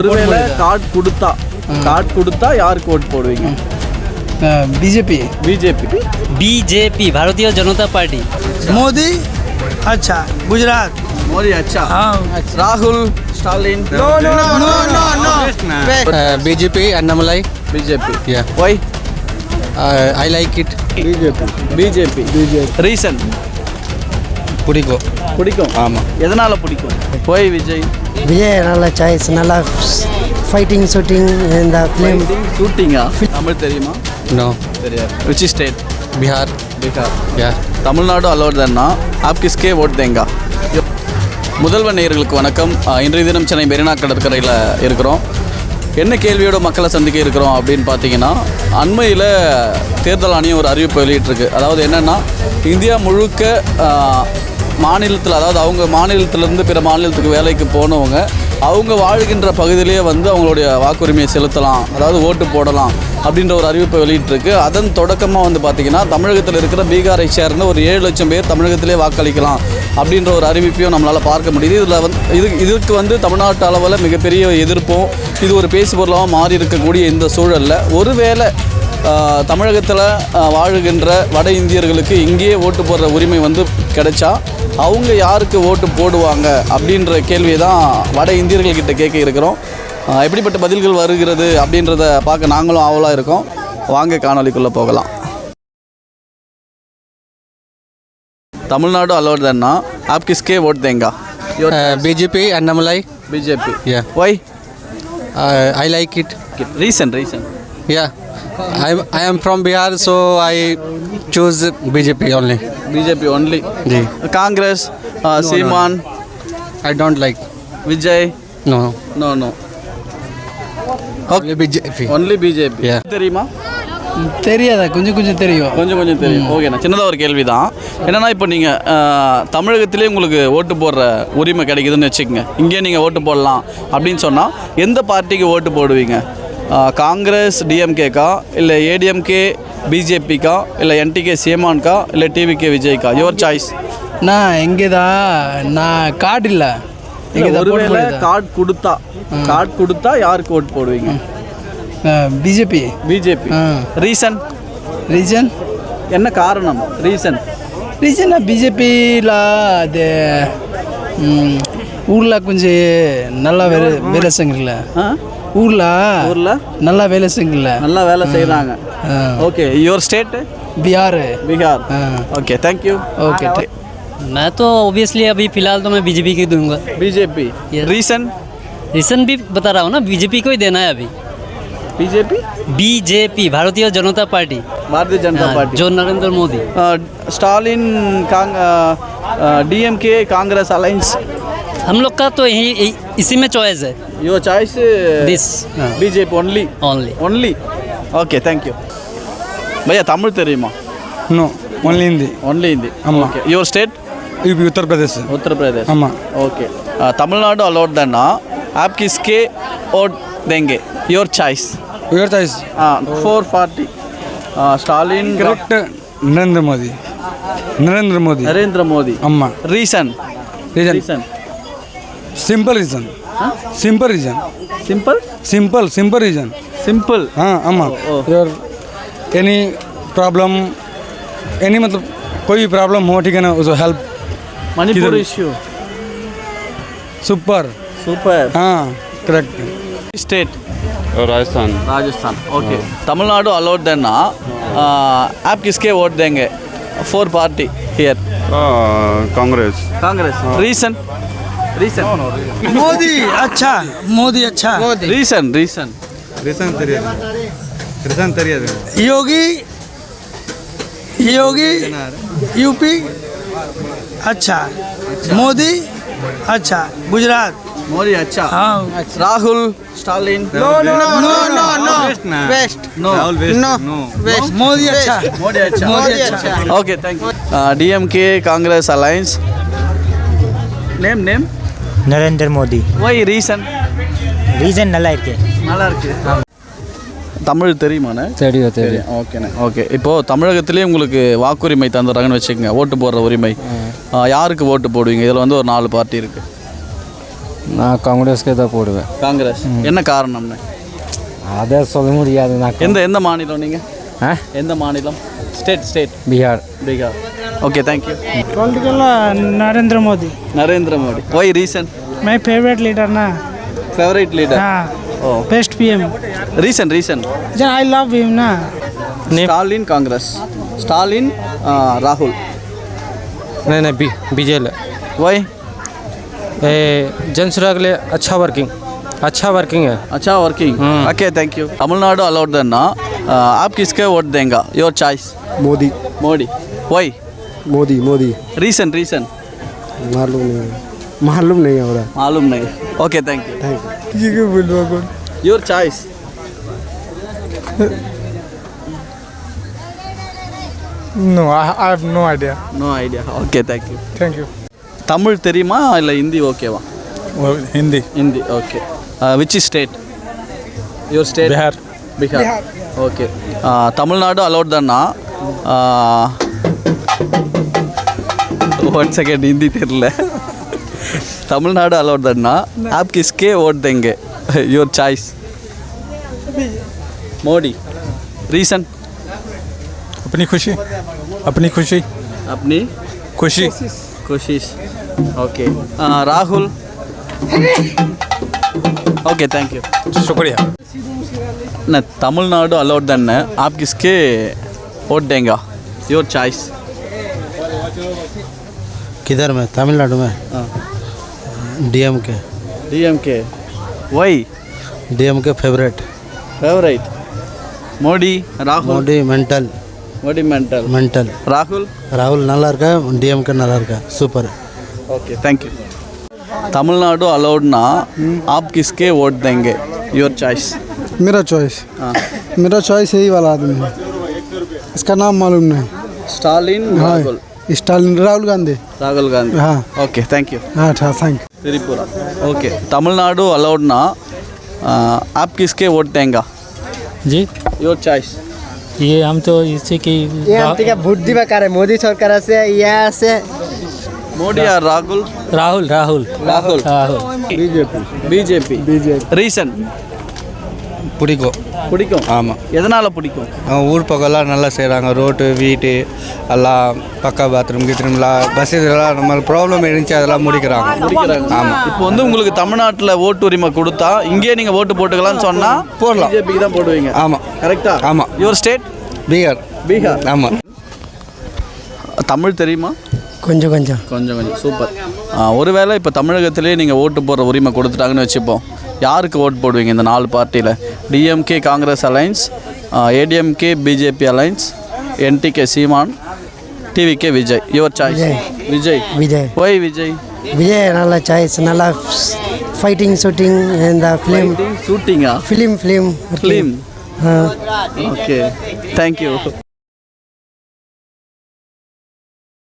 ஒருவேளை கார்டு கொடுத்தா யாருக்கு ஓட்டு போடுவீங்க? BJP BJP Bharatiya Janata party. Modi अच्छा गुजरात मोदी अच्छा हाँ Rahul Stalin no BJP Annamalai BJP Yeah. why I like it. BJP reason பிடிக்கும் ஆமாம். எதனால பிடிக்கும்? why விஜய் விஜய் நல்ல சாய்ஸ், நல்லா ஃபைட்டிங் ஷூட்டிங் இந்த ஃபிலிம் ஷூட்டிங்கா? தமிழ் தெரியுமா? No. தெரியாது. which state? Bihar Yeah. Tamil Nadu allot தானா? ஆப் கிஸ்கே ஓட் தேங்கா? முதல்வர் நேயர்களுக்கு வணக்கம். இன்றைய தினம் சென்னை மெரினா கடற்கரையில் இருக்கிறோம். என்ன கேள்வியோட மக்களை சந்திக்க இருக்கிறோம் அப்படின்னு பார்த்தீங்கன்னா, அண்மையில் தேர்தல் ஆணையம் ஒரு அறிவிப்பு வெளியிட்டிருக்கு. அதாவது என்னென்னா, இந்தியா முழுக்க மாநிலத்தில், அதாவது அவங்க மாநிலத்திலேருந்து பிற மாநிலத்துக்கு வேலைக்கு போனவங்க அவங்க வாழ்கின்ற பகுதியிலேயே வந்து அவங்களுடைய வாக்குரிமையை செலுத்தலாம், அதாவது ஓட்டு போடலாம் அப்படின்ற ஒரு அறிவிப்பை வெளியிட்டிருக்கு. அதன் தொடக்கமாக வந்து பார்த்திங்கன்னா, தமிழகத்தில் இருக்கிற பீகாரை சேர்ந்த ஒரு 7 லட்சம் பேர் தமிழகத்திலே வாக்களிக்கலாம் அப்படின்ற ஒரு அறிவிப்பையும் நம்மளால் பார்க்க முடியுது. இதில் இதுக்கு வந்து தமிழ்நாட்டு அளவில் மிகப்பெரிய எதிர்ப்பும் இது ஒரு பேசுபொருளாக மாறி இருக்கக்கூடிய இந்த சூழலில், ஒருவேளை தமிழகத்தில் வாழுகின்ற வட இந்தியர்களுக்கு இங்கேயே ஓட்டு போடுற உரிமை வந்து கிடைச்சா அவங்க யாருக்கு ஓட்டு போடுவாங்க அப்படின்ற கேள்வியை தான் வட இந்தியர்கள்கிட்ட கேட்க இருக்கிறோம். எப்படிப்பட்ட பதில்கள் வருகிறது அப்படின்றத பார்க்க நாங்களும் ஆவலாக இருக்கோம். வாங்க காணொலிக்குள்ளே போகலாம். தமிழ்நாடு அலோட் தானா? ஆப் கிஸ்கே ஓட் தேங்கா? BJP Annamalai BJP Yeah. why I like it. reason Yeah. I am from Bihar, so I choose BJP only. BJP only. जी. Congress Seeman I don't like. Vijay No. no Only BJP. only BJP. Yeah. தெரியுமா? தெரியாதா? கொஞ்சம் தெரியும். கொஞ்சம் தெரியும். ஓகேண்ணா, சின்னதாக ஒரு கேள்வி தான். என்னென்னா, இப்போ நீங்கள் தமிழகத்திலே உங்களுக்கு ஓட்டு போடுற உரிமை கிடைக்குதுன்னு வச்சுக்கோங்க, இங்கேயே நீங்கள் ஓட்டு போடலாம் அப்படின்னு சொன்னால் எந்த பார்ட்டிக்கு ஓட்டு போடுவீங்க? காங்கிரஸ் டிஎம்கேக்கா, இல்லை ஏடிஎம்கே பிஜேபிக்கா, இல்லை என்டிகே சீமான்கா, இல்லை டிவிகே விஜய்க்கா? Your choice. நான் நான் கார்டு இல்லை. ஒருவேளை கார்டு கொடுத்தா யாருக்கு ஓட்டு போடுவீங்க? பிஜேபி ரீசன் என்ன காரணம்? ரீசன் பிஜேபியில் அது ஊரில் கொஞ்சம் நல்லா வேலை செய்யல. ஊரில் நல்லா வேலை செய்யல. நல்லா வேலை செய்கிறாங்க. Okay, your state? Bihar okay, thank you. Okay, मैं तो ऑब्वियसली अभी फिलहाल तो मैं बीजेपी को दूंगा. बीजेपी रीजन भी बता रहा हूँ ना, बीजेपी को ही देना है अभी. BJP Bharatiya Janata party party जो Narendra Modi. Stalin DMK Congress alliance हम लोग का तो यही इसी में चॉइस है. Your choice this BJP only. Okay, thank you. भैया तमिल தெரியுமா? No. Only Hindi. Okay. Your state? Uttar Pradesh. आमा. Okay. तमिलनाडु अलाउड देना? आप किसके वोट देंगे? Your choice. 4 Stalin. Correct. Narendra Modi. अम्मा. Reason. Simple reason. हाँ अम्मा. Your any problem, any मतलब कोई भी प्रॉब्लम हो, ठीक है ना, उसको हेल्प. मणिपुर इश्यू. सुपर हाँ correct. State? Rajasthan. Okay. Tamil Nadu allowed देना? आप किसके वोट देंगे? 4 party here. Congress. Reason Modi अच्छा. रीजन योगी यूपी अच्छा. मोदी अच्छा. गुजरात मोदी अच्छा हाँ. राहुल स्टालिन नो मोदी अच्छा. Okay, thank you. DMK Congress alliance. Name Narendra Modi. why reason நல்லா இருக்கு. தமிழ் தெரியுமாண்ணே? தெரியும். ஓகேண்ணே. ஓகே, இப்போது தமிழகத்திலே உங்களுக்கு வாக்குரிமை தந்துடுறாங்கன்னு வச்சுக்கோங்க, ஓட்டு போடுற உரிமை. யாருக்கு ஓட்டு போடுவீங்க? இதில் வந்து ஒரு 4 பார்ட்டி இருக்குது. நான் காங்கிரஸ்க்கு தான் போடுவேன். காங்கிரஸ் என்ன காரணம்னு? அதை சொல்ல முடியாது. நான் எந்த மாநிலம் நீங்கள்? எந்த மாநிலம்? State Bihar. Bihar. Okay, thank you. Political Narendra Modi Narendra Modi. Why reason? मैं फेवरेट लीडर ना. Favourite leader? हाँ, ओ बेस्ट पीएम. रीजन जन आई लव हिम ना. स्टालिन कांग्रेस. स्टालिन राहुल. नहीं बीजेपी. वाई? जनसुराग लिए अच्छा वर्किंग है. अच्छा working. Okay, thank you. Tamil Nadu allowed देना, आप किसके वोट देंगे? Your choice. Modi. Modi. Why? Modi reason मालूम नहीं हो रहा. मालूम नहीं. Okay, thank you. Your choice. No, I have no idea. No idea. Okay, thank you. Thank you. Tamil தெரியுமா இல்லை ஹிந்தி ஓகேவா? Well, Hindi. Hindi. Okay. Which state? Your state? Bihar. Bihar. Okay. Tamil Nadu allowed தானா? ஒன் செகண்ட், हिंदी தெரியல. தமிழ்நாடு அலௌட் தானா, आप किसके वोट देंगे? Your choice. मोदी. रीजन? अपनी खुशी. अपनी खुशी. कोशिश. Okay. Rahul. Okay, thank you. शुक्रिया. न तमिलनाडु अलाउड देना, आप किसके वोट देंगे? Your choice. किधर में? तमिलनाडु में DMK. Why? DMK favourite. Favourite. Modi. Rahul. Modi mental. Rahul நல்லா இருக்கா, डीएमके நல்லா இருக்கா, super. Okay, thank you. Tamil Nadu allowed ना, आप किसके वोट देंगे? Your choice. मेरा चॉइस यही वाला आदमी है. इसका नाम मालूम नहीं. स्टालिन. राहुल. स्टालिन. राहुल गांधी. हाँ. Okay, thank you. हाँ, thank you. Tripura. Okay. Tamil Nadu allowed ना, आप किसके वोट देंगे? जी, योर चॉइस. ये हम तो इससे कि भोट दिवा करे मोदी सरकार से यहाँ से मोदी और राहुल? राहुल. बीजेपी. ரீசன்? பிடிக்கும். ஆமாம். எதனால் பிடிக்கும்? ஊர் பக்கம்லாம் நல்லா செய்கிறாங்க. ரோட்டு வீட்டு எல்லாம் பக்கா பாத்ரூம் கீத்ரூம்லாம் வசதிலாம் நம்ம ப்ராப்ளம் இருந்துச்சு, அதெல்லாம் முடிக்கிறாங்க. ஆமாம். இப்போ வந்து உங்களுக்கு தமிழ்நாட்டில் ஓட்டு உரிமை கொடுத்தா இங்கேயே நீங்கள் ஓட்டு போட்டுக்கலாம்னு சொன்னால் போடலாம். பிஜேபிக்கு தான் போடுவீங்க. ஆமாம். கரெக்டா? ஆமாம். Your state? பீகார். ஆமாம். தமிழ் தெரியுமா? கொஞ்சம் சூப்பர். ஒருவேளை இப்போ தமிழகத்திலே நீங்கள் ஓட்டு போடுற உரிமை கொடுத்துட்டாங்கன்னு வச்சுப்போம், யாருக்கு ஓட் போடுவீங்க இந்த 4 பார்ட்டியில்? DMK Congress alliance, ADMK BJP alliance, NTK Seeman, TVK Vijay. Your choice. Vijay. Why Vijay? நல்ல சாய்ஸ். நல்லா ஃபைட்டிங் ஷூட்டிங் இந்த ஃபிலிம். ஷூட்டிங்கா? ஃபிலிம். Okay, thank you.